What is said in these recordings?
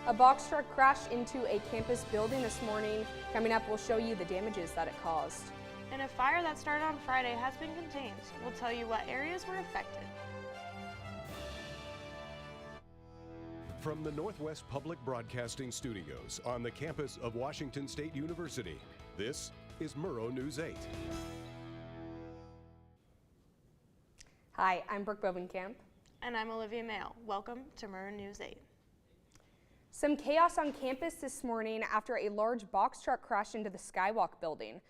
A box truck crashed into a campus building this morning. Coming up, we'll show you the damages that it caused. And a fire that started on Friday has been contained. We'll tell you what areas were affected. From the Northwest Public Broadcasting Studios on the campus of Washington State University, this is Murrow News 8. Hi, I'm Brooke Bovenkamp. And I'm Olivia Mail. Welcome to Murrow News 8. Some chaos on campus this morning after a large box truck crashed into the Skywalk building.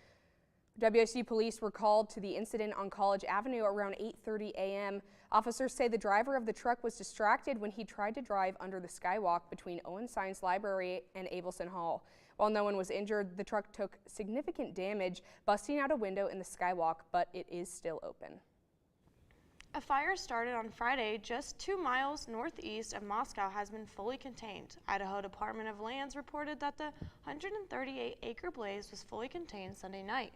WSU police were called to the incident on College Avenue around 8:30 a.m. Officers say the driver of the truck was distracted when he tried to drive under the Skywalk between Owen Science Library and Abelson Hall. While no one was injured, the truck took significant damage, busting out a window in the Skywalk, but it is still open. A fire started on Friday just 2 miles northeast of Moscow has been fully contained. Idaho Department of Lands reported that the 138-acre blaze was fully contained Sunday night.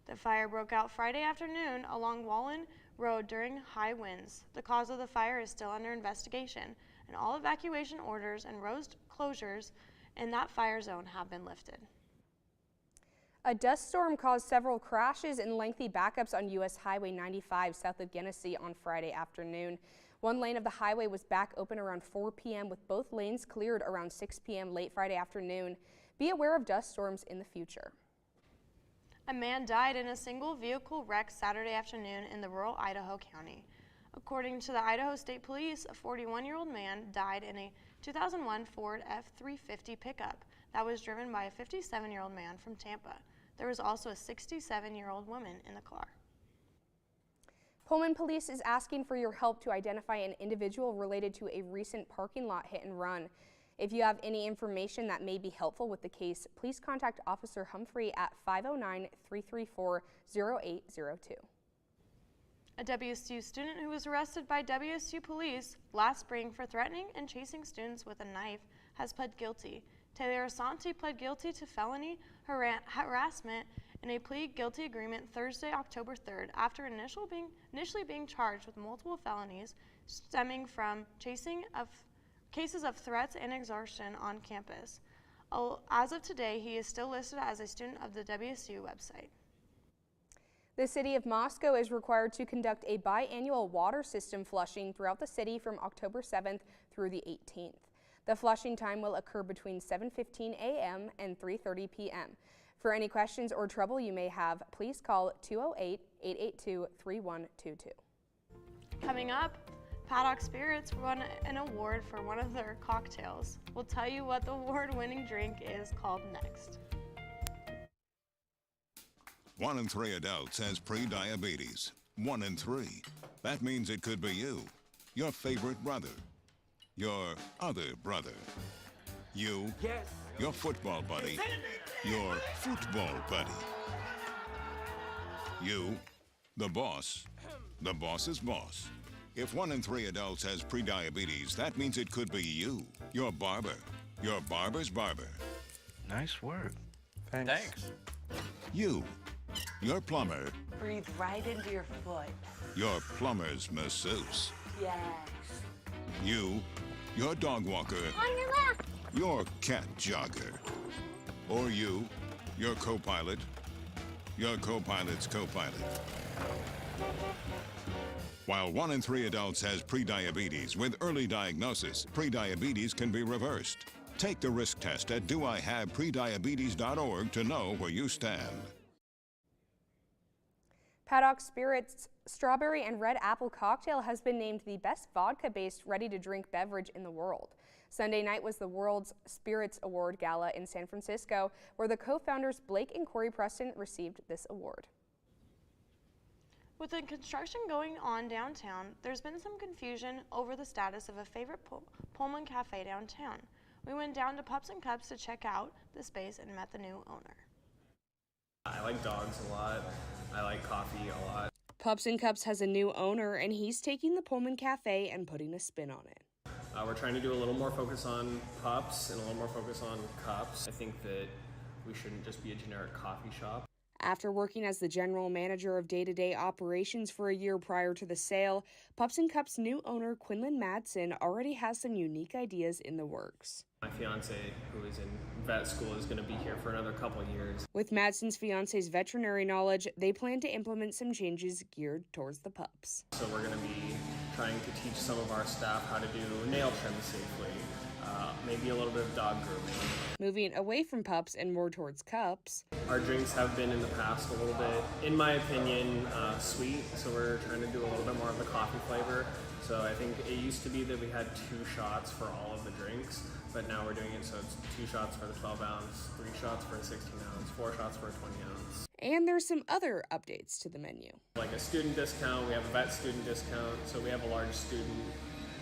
The fire broke out Friday afternoon along Wallen Road during high winds. The cause of the fire is still under investigation, and all evacuation orders and road closures in that fire zone have been lifted. A dust storm caused several crashes and lengthy backups on U.S. Highway 95 south of Genesee on Friday afternoon. One lane of the highway was back open around 4 p.m. with both lanes cleared around 6 p.m. late Friday afternoon. Be aware of dust storms in the future. A man died in a single vehicle wreck Saturday afternoon in the rural Idaho County. According to the Idaho State Police, a 41-year-old man died in a 2001 Ford F-350 pickup that was driven by a 57-year-old man from Tampa. There was also a 67-year-old woman in the car. Pullman Police is asking for your help to identify an individual related to a recent parking lot hit and run. If you have any information that may be helpful with the case, please contact Officer Humphrey at 509-334-0802. A WSU student who was arrested by WSU police last spring for threatening and chasing students with a knife has pled guilty. Taylor Asante pled guilty to felony harassment in a plea guilty agreement Thursday, October 3rd, after initially being charged with multiple felonies stemming from cases of threats and extortion on campus. As of today, he is still listed as a student of the WSU website. The city of Moscow is required to conduct a biannual water system flushing throughout the city from October 7th through the 18th. The flushing time will occur between 7:15 a.m. and 3:30 p.m. For any questions or trouble you may have, please call 208-882-3122. Coming up, Paddock Spirits won an award for one of their cocktails. We'll tell you what the award-winning drink is called next. 1 in 3 adults has pre-diabetes. 1 in 3. That means it could be you, your favorite brother, your other brother, you, yes, your football buddy, your football buddy, you, the boss's boss. If 1 in 3 adults has pre-diabetes, that means it could be you, your barber, your barber's barber. Nice work. Thanks. You, your plumber. Breathe right into your foot. Your plumber's masseuse. Yes. You, your dog walker. On your left. Your cat jogger. Or you, your co-pilot. Your co-pilot's co-pilot. While 1 in 3 adults has prediabetes, with early diagnosis, prediabetes can be reversed. Take the risk test at doihaveprediabetes.org to know where you stand. Paddock Spirits Strawberry and Red Apple Cocktail has been named the best vodka-based ready-to-drink beverage in the world. Sunday night was the World's Spirits Award Gala in San Francisco, where the co-founders Blake and Corey Preston received this award. With the construction going on downtown, there's been some confusion over the status of a favorite Pullman cafe downtown. We went down to Pups and Cups to check out the space and met the new owner. I like dogs a lot. I like coffee a lot. Pups and Cups has a new owner, and he's taking the Pullman Cafe and putting a spin on it. We're trying to do a little more focus on pups and a little more focus on cups. I think that we shouldn't just be a generic coffee shop. After working as the general manager of day-to-day operations for a year prior to the sale, Pups and Cups' new owner, Quinlan Madsen, already has some unique ideas in the works. My fiance, who is in vet school, is going to be here for another couple years. With Madsen's fiance's veterinary knowledge, they plan to implement some changes geared towards the pups. So we're going to be trying to teach some of our staff how to do nail trim safely, maybe a little bit of dog grooming. Moving away from pups and more towards cups. Our drinks have been in the past a little bit, in my opinion, sweet, so we're trying to do a little bit more of the coffee flavor. So I think it used to be that we had 2 shots for all of the drinks, but now we're doing it so it's 2 shots for the 12 ounce, 3 shots for a 16 ounce, 4 shots for a 20 ounce. And there's some other updates to the menu. Like a student discount, we have a vet student discount, so we have a large student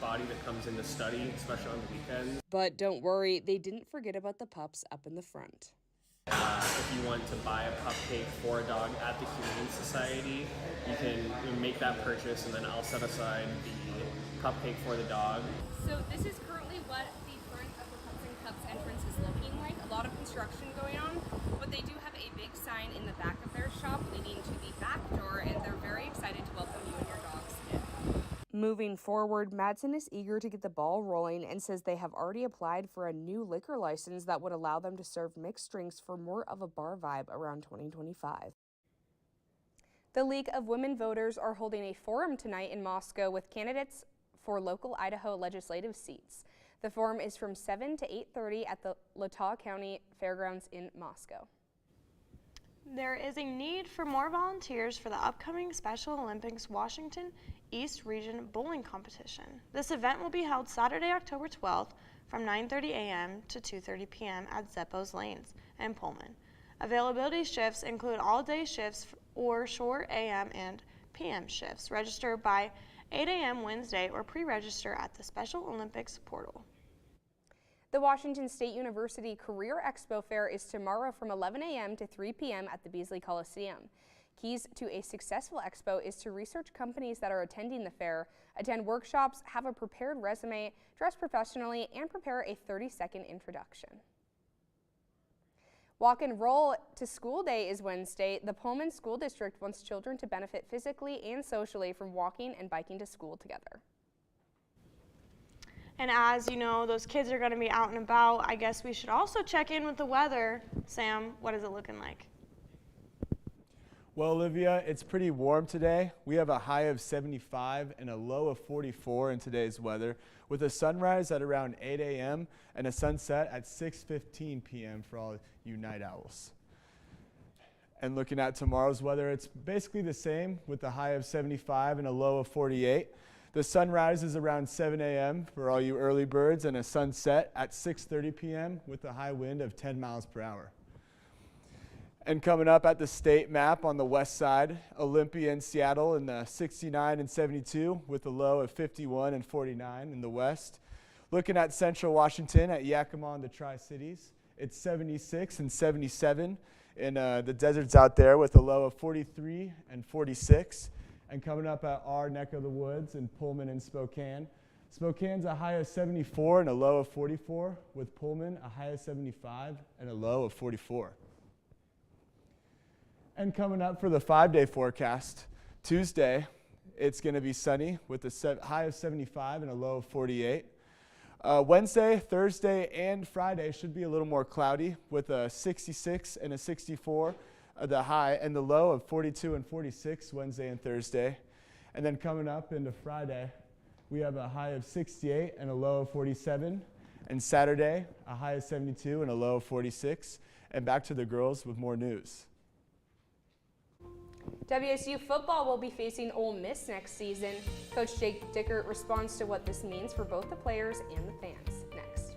body that comes in to study, especially on the weekends. But don't worry, they didn't forget about the pups up in the front. If you want to buy a pup cake for a dog at the Humane Society, you can make that purchase and then I'll set aside the pup cake for the dog. So this is currently what the front of the Pups and Cups entrance is looking like. A lot of construction going on, but they do have a big sign in the back of their shop leading to the back door, and they're very excited to welcome you and your dogs in. Moving forward, Madsen is eager to get the ball rolling and says they have already applied for a new liquor license that would allow them to serve mixed drinks for more of a bar vibe around 2025. The League of Women Voters are holding a forum tonight in Moscow with candidates for local Idaho legislative seats. The forum is from 7 to 8:30 at the Latah County Fairgrounds in Moscow. There is a need for more volunteers for the upcoming Special Olympics Washington East Region Bowling Competition. This event will be held Saturday, October 12th from 9:30 a.m. to 2:30 p.m. at Zeppo's Lanes in Pullman. Availability shifts include all-day shifts or short AM and PM shifts. Register by 8 a.m. Wednesday or pre-register at the Special Olympics portal. The Washington State University Career Expo Fair is tomorrow from 11 a.m. to 3 p.m. at the Beasley Coliseum. Keys to a successful expo is to research companies that are attending the fair, attend workshops, have a prepared resume, dress professionally, and prepare a 30-second introduction. Walk and Roll to School Day is Wednesday. The Pullman School District wants children to benefit physically and socially from walking and biking to school together. And as you know, those kids are going to be out and about. I guess we should also check in with the weather. Sam, what is it looking like? Well, Olivia, it's pretty warm today. We have a high of 75 and a low of 44 in today's weather, with a sunrise at around 8 a.m. and a sunset at 6:15 p.m. for all you night owls. And looking at tomorrow's weather, it's basically the same, with a high of 75 and a low of 48. The sunrise is around 7 a.m. for all you early birds, and a sunset at 6:30 p.m. with a high wind of 10 miles per hour. And coming up at the state map on the west side, Olympia and Seattle in the 69 and 72 with a low of 51 and 49 in the west. Looking at central Washington at Yakima and the Tri-Cities, it's 76 and 77 in the deserts out there with a low of 43 and 46. And coming up at our neck of the woods in Pullman and Spokane, Spokane's a high of 74 and a low of 44, with Pullman a high of 75 and a low of 44. And coming up for the 5-day forecast, Tuesday, it's going to be sunny with a high of 75 and a low of 48. Wednesday, Thursday, and Friday should be a little more cloudy with a 66 and a 64, the high, and the low of 42 and 46 Wednesday and Thursday. And then coming up into Friday, we have a high of 68 and a low of 47. And Saturday, a high of 72 and a low of 46. And back to the girls with more news. WSU football will be facing Ole Miss next season. Coach Jake Dickert responds to what this means for both the players and the fans. Next.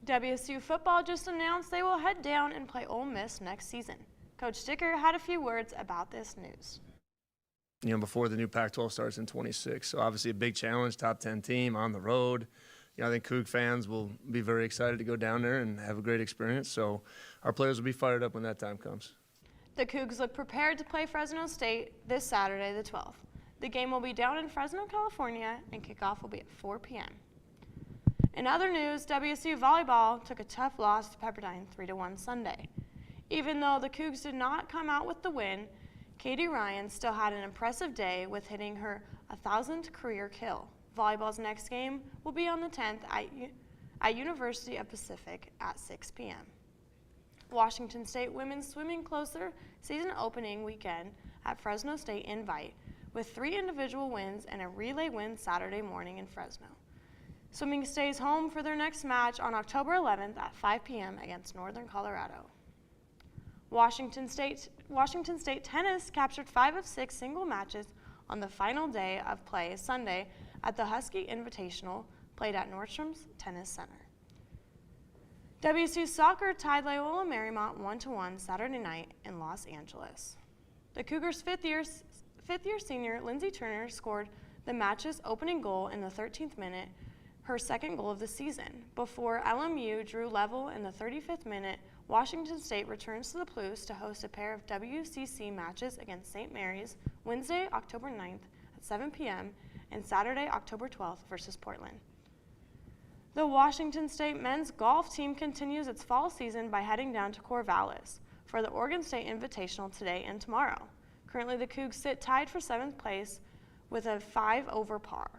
WSU football just announced they will head down and play Ole Miss next season. Coach Sticker had a few words about this news. Before the new Pac-12 starts in 26. So obviously a big challenge, top 10 team on the road. I think Coug fans will be very excited to go down there and have a great experience. So our players will be fired up when that time comes. The Cougs look prepared to play Fresno State this Saturday, the 12th. The game will be down in Fresno, California, and kickoff will be at 4 p.m. In other news, WSU volleyball took a tough loss to Pepperdine 3-1 Sunday. Even though the Cougs did not come out with the win, Katie Ryan still had an impressive day with hitting her 1,000th career kill. Volleyball's next game will be on the 10th at University of Pacific at 6 p.m. Washington State women's swimming closer season opening weekend at Fresno State Invite with 3 individual wins and a relay win Saturday morning in Fresno. Swimming stays home for their next match on October 11th at 5 p.m. against Northern Colorado. Washington State tennis captured 5 of 6 single matches on the final day of play Sunday at the Husky Invitational played at Nordstrom's Tennis Center. WSU soccer tied Loyola Marymount 1-1 Saturday night in Los Angeles. The Cougars' fifth-year senior Lindsey Turner scored the match's opening goal in the 13th minute, her second goal of the season. Before LMU drew level in the 35th minute, Washington State returns to the Palouse to host a pair of WCC matches against St. Mary's Wednesday, October 9th at 7 p.m. and Saturday, October 12th versus Portland. The Washington State men's golf team continues its fall season by heading down to Corvallis for the Oregon State Invitational today and tomorrow. Currently, the Cougs sit tied for 7th place with a 5 over par.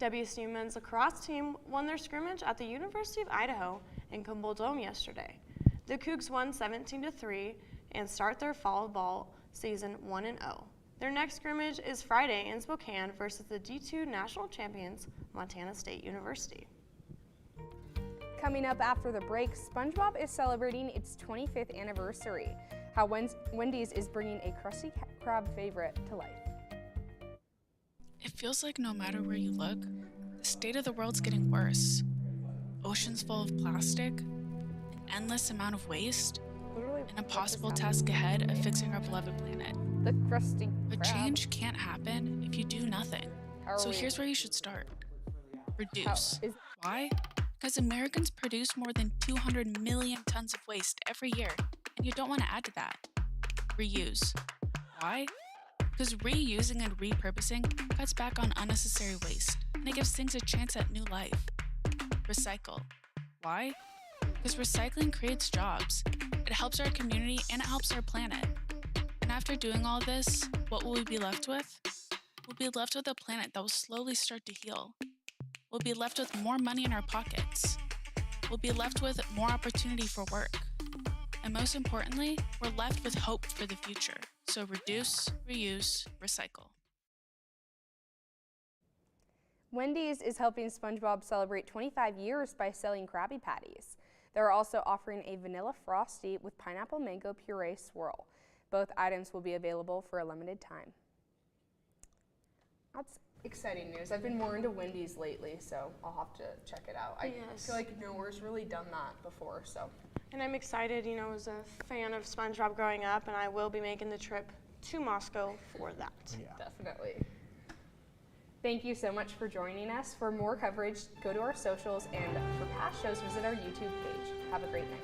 WSU men's lacrosse team won their scrimmage at the University of Idaho in Kimball Dome yesterday. The Cougs won 17-3 and start their fall ball season 1-0. Their next scrimmage is Friday in Spokane versus the D2 national champions, Montana State University. Coming up after the break, SpongeBob is celebrating its 25th anniversary. How Wendy's is bringing a Krusty Krab favorite to life. It feels like no matter where you look, the state of the world's getting worse. Oceans full of plastic, an endless amount of waste, an impossible task ahead of fixing our beloved planet. The Krusty But Krab. change can't happen if you do nothing. So here's where you should start. Reduce. Why? Because Americans produce more than 200 million tons of waste every year, and you don't want to add to that. Reuse. Why? Because reusing and repurposing cuts back on unnecessary waste, and it gives things a chance at new life. Recycle. Why? Because recycling creates jobs, it helps our community, and it helps our planet. And after doing all this, what will we be left with? We'll be left with a planet that will slowly start to heal. We'll be left with more money in our pockets. We'll be left with more opportunity for work. And most importantly, we're left with hope for the future. So reduce, reuse, recycle. Wendy's is helping SpongeBob celebrate 25 years by selling Krabby Patties. They're also offering a vanilla frosty with pineapple mango puree swirl. Both items will be available for a limited time. That's exciting news. I've been more into Wendy's lately, so I'll have to check it out. I feel like nowhere's really done that before, so. And I'm excited, I was a fan of SpongeBob growing up, and I will be making the trip to Moscow for that. Yeah. Definitely. Thank you so much for joining us. For more coverage, go to our socials, and for past shows, visit our YouTube page. Have a great night.